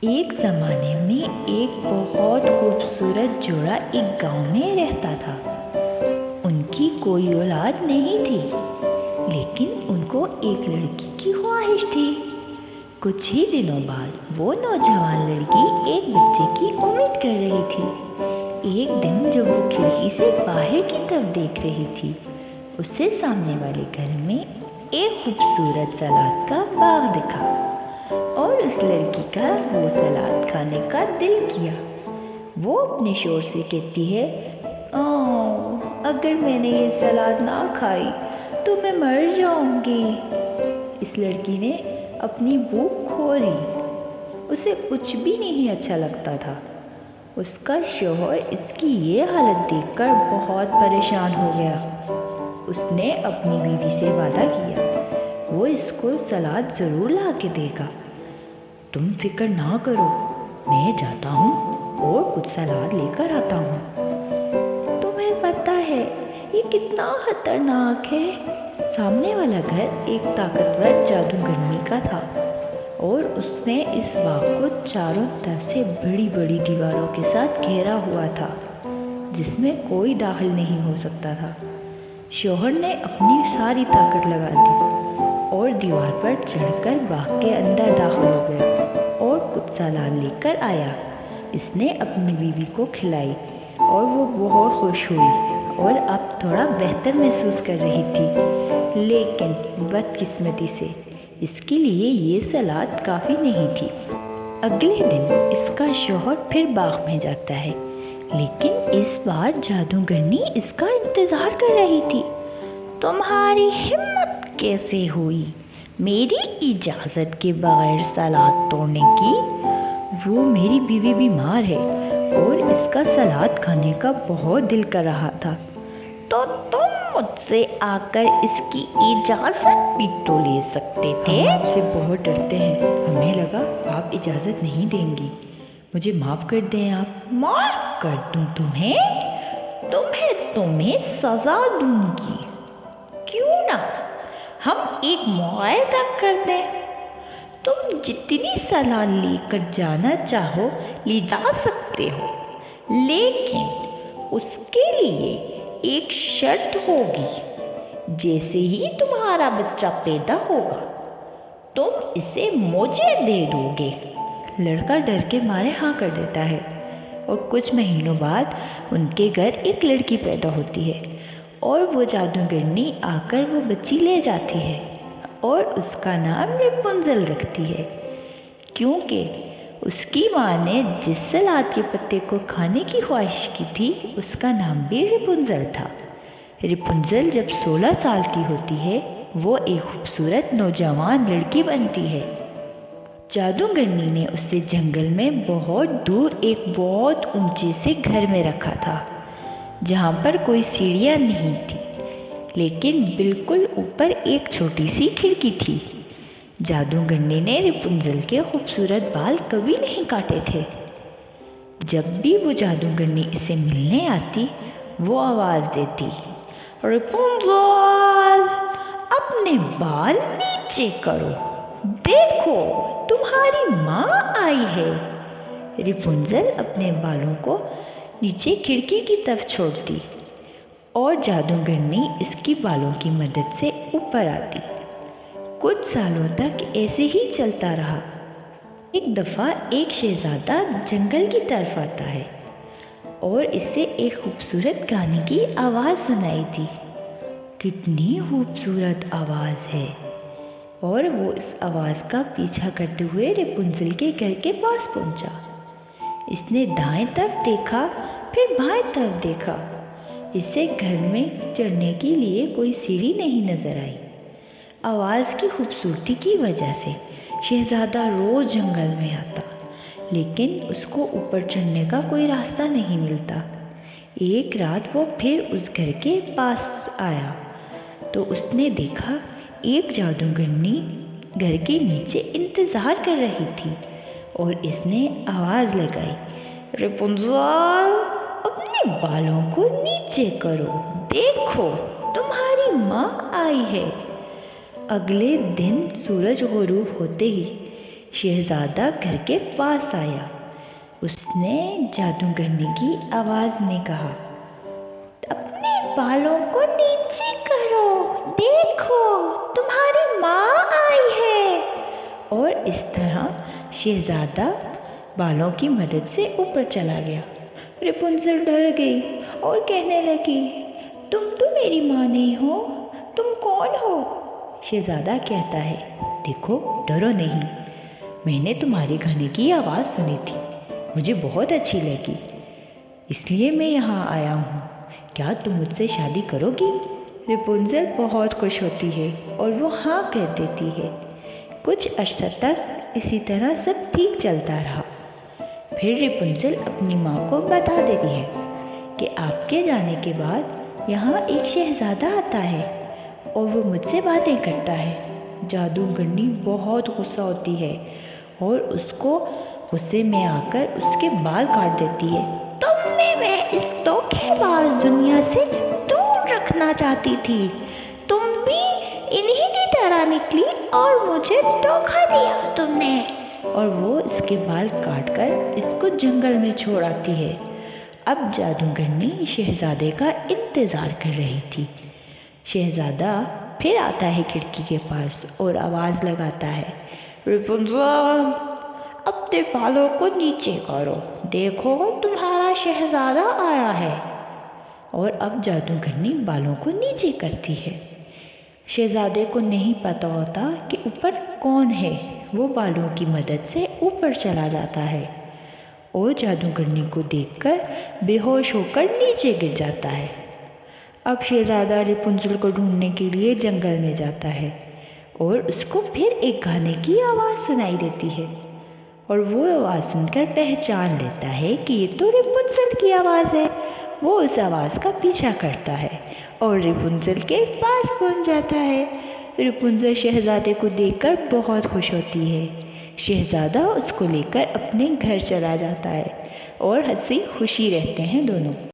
ایک زمانے میں ایک بہت خوبصورت جوڑا ایک گاؤں میں رہتا تھا۔ ان کی کوئی اولاد نہیں تھی، لیکن ان کو ایک لڑکی کی خواہش تھی۔ کچھ ہی دنوں بعد وہ نوجوان لڑکی ایک بچے کی امید کر رہی تھی۔ ایک دن جب وہ کھڑکی سے باہر کی طرف دیکھ رہی تھی، اسے سامنے والے گھر میں ایک خوبصورت سلاد کا باغ دکھا اور اس لڑکی کا وہ سلاد کھانے کا دل کیا۔ وہ اپنے شوہر سے کہتی ہے، اگر میں نے یہ سلاد نہ کھائی تو میں مر جاؤں گی۔ اس لڑکی نے اپنی بھوک کھو دی۔ اسے کچھ بھی نہیں اچھا لگتا تھا۔ اس کا شوہر اس کی یہ حالت دیکھ کر بہت پریشان ہو گیا۔ اس نے اپنی بیوی سے وعدہ کیا، وہ اس کو سلاد ضرور لا کے دے گا۔ تم فکر نہ کرو، میں جاتا ہوں اور کچھ سلاد لے کر آتا ہوں۔ تمہیں پتہ ہے یہ کتنا خطرناک ہے؟ سامنے والا گھر ایک طاقتور جادوگرنی کا تھا اور اس نے اس باغ کو چاروں طرف سے بڑی بڑی دیواروں کے ساتھ گھیرا ہوا تھا، جس میں کوئی داخل نہیں ہو سکتا تھا۔ شوہر نے اپنی ساری طاقت لگا دی اور دیوار پر چڑھ کر باغ کے اندر داخل ہو گیا اور کچھ سلاد لے کر آیا۔ اس نے اپنی بیوی کو کھلائی اور وہ بہت خوش ہوئی اور اب تھوڑا بہتر محسوس کر رہی تھی، لیکن بدقسمتی سے اس کے لیے یہ سلاد کافی نہیں تھی۔ اگلے دن اس کا شوہر پھر باغ میں جاتا ہے، لیکن اس بار جادوگرنی اس کا انتظار کر رہی تھی۔ تمہاری ہمت کیسے ہوئی میری اجازت کے بغیر سلاد توڑنے کی؟ وہ میری بیوی بیمار ہے اور اس کا سلاد کھانے کا بہت دل کر رہا تھا، تو تم مجھ سے آ کر اس کی اجازت بھی تو لے سکتے تھے۔ ہم آپ سے بہت ڈرتے ہیں، ہمیں لگا آپ اجازت نہیں دیں گی، مجھے معاف کر دیں۔ آپ معاف کر دوں تمہیں سزا دوں گی۔ کیوں نہ ہم ایک معاہدہ کر دیں؟ تم جتنی سلاد لے کر جانا چاہو لے جا سکتے ہو، لیکن اس کے لیے ایک شرط ہوگی۔ جیسے ہی تمہارا بچہ پیدا ہوگا تم اسے مجھے دے دو گے۔ لڑکا ڈر کے مارے ہاں کر دیتا ہے اور کچھ مہینوں بعد ان کے گھر ایک لڑکی پیدا ہوتی ہے اور وہ جادوگرنی آ کر وہ بچی لے جاتی ہے اور اس کا نام ریپنزل رکھتی ہے، کیونکہ اس کی ماں نے جس سلاد کے پتے کو کھانے کی خواہش کی تھی اس کا نام بھی ریپنزل تھا۔ ریپنزل جب 16 سال کی ہوتی ہے وہ ایک خوبصورت نوجوان لڑکی بنتی ہے۔ جادوگرنی نے اسے جنگل میں بہت دور ایک بہت اونچے سے گھر میں رکھا تھا، جہاں پر کوئی سیڑھیاں نہیں تھی، لیکن بالکل اوپر ایک چھوٹی سی کھڑکی تھی۔ جادوگرنی نے ریپنزل کے خوبصورت بال کبھی نہیں کاٹے تھے۔ جب بھی وہ جادوگرنی اسے ملنے آتی وہ آواز دیتی، ریپنزل اپنے بال نیچے کرو، دیکھو تمہاری ماں آئی ہے۔ ریپنزل اپنے بالوں کو نیچے کھڑکی کی طرف چھوڑتی اور جادوگرنی اس کی بالوں کی مدد سے اوپر آتی۔ کچھ سالوں تک ایسے ہی چلتا رہا۔ ایک دفعہ ایک شہزادہ جنگل کی طرف آتا ہے اور اسے ایک خوبصورت گانے کی آواز سنائی تھی۔ کتنی خوبصورت آواز ہے! اور وہ اس آواز کا پیچھا کرتے ہوئے ریپنزل کے گھر کے پاس پہنچا۔ اس نے دائیں طرف دیکھا، پھر بائیں طرف دیکھا۔ اسے گھر میں چڑھنے کے لیے کوئی سیڑھی نہیں نظر آئی۔ آواز کی خوبصورتی کی وجہ سے شہزادہ روز جنگل میں آتا، لیکن اس کو اوپر چڑھنے کا کوئی راستہ نہیں ملتا۔ ایک رات وہ پھر اس گھر کے پاس آیا تو اس نے دیکھا ایک جادوگرنی گھر کے نیچے انتظار کر رہی تھی اور اس نے آواز لگائی، ریپنزل اپنے بالوں کو نیچے کرو، دیکھو تمہاری ماں آئی ہے۔ اگلے دن سورج غروب ہوتے ہی شہزادہ گھر کے پاس آیا۔ اس نے جادوگرنی کی آواز میں کہا، اپنے بالوں کو نیچے کرو، دیکھو تمہاری ماں آئی ہے۔ اور اس طرح شہزادہ بالوں کی مدد سے اوپر چلا گیا۔ ریپنزل ڈر گئی اور کہنے لگی، تم تو میری ماں نہیں ہو، تم کون ہو؟ شہزادہ کہتا ہے، دیکھو ڈرو نہیں، میں نے تمہارے گانے کی آواز سنی تھی، مجھے بہت اچھی لگی، اس لیے میں یہاں آیا ہوں، کیا تم مجھ سے شادی کرو گی؟ ریپنزل بہت خوش ہوتی ہے اور وہ ہاں کر دیتی ہے۔ کچھ عرصہ تک اسی طرح سب ٹھیک چلتا رہا۔ پھر ریپنزل اپنی ماں کو بتا دیتی ہے کہ آپ کے جانے کے بعد یہاں ایک شہزادہ آتا ہے اور وہ مجھ سے باتیں کرتا ہے۔ جادوگرنی بہت غصہ ہوتی ہے اور اس کو غصے میں آ کر اس کے بال کاٹ دیتی ہے۔ تمہیں میں اس دھوکے باز دنیا سے دور رکھنا چاہتی تھی، تم بھی انہی کی طرح نکلی اور مجھے دھوکا دیا تم نے۔ اور وہ اس کے بال کاٹ کر اس کو جنگل میں چھوڑ آتی ہے۔ اب جادوگرنی شہزادے کا انتظار کر رہی تھی۔ شہزادہ پھر آتا ہے کھڑکی کے پاس اور آواز لگاتا ہے، ریپنزل اپنے بالوں کو نیچے کرو، دیکھو تمہارا شہزادہ آیا ہے۔ اور اب جادوگرنی بالوں کو نیچے کرتی ہے۔ شہزادے کو نہیں پتہ ہوتا کہ اوپر کون ہے، وہ بالوں کی مدد سے اوپر چلا جاتا ہے اور جادوگرنی کو دیکھ کر بے ہوش ہو کر نیچے گر جاتا ہے۔ اب شہزادہ ریپنزل کو ڈھونڈنے کے لیے جنگل میں جاتا ہے اور اس کو پھر ایک گانے کی آواز سنائی دیتی ہے اور وہ آواز سن کر پہچان لیتا ہے کہ یہ تو ریپنزل کی آواز ہے۔ وہ اس آواز کا پیچھا کرتا ہے اور ریپنزل کے پاس پہنچ جاتا ہے۔ ریپنزل شہزادے کو دیکھ کر بہت خوش ہوتی ہے۔ شہزادہ اس کو لے کر اپنے گھر چلا جاتا ہے اور ہنسی خوشی رہتے ہیں دونوں۔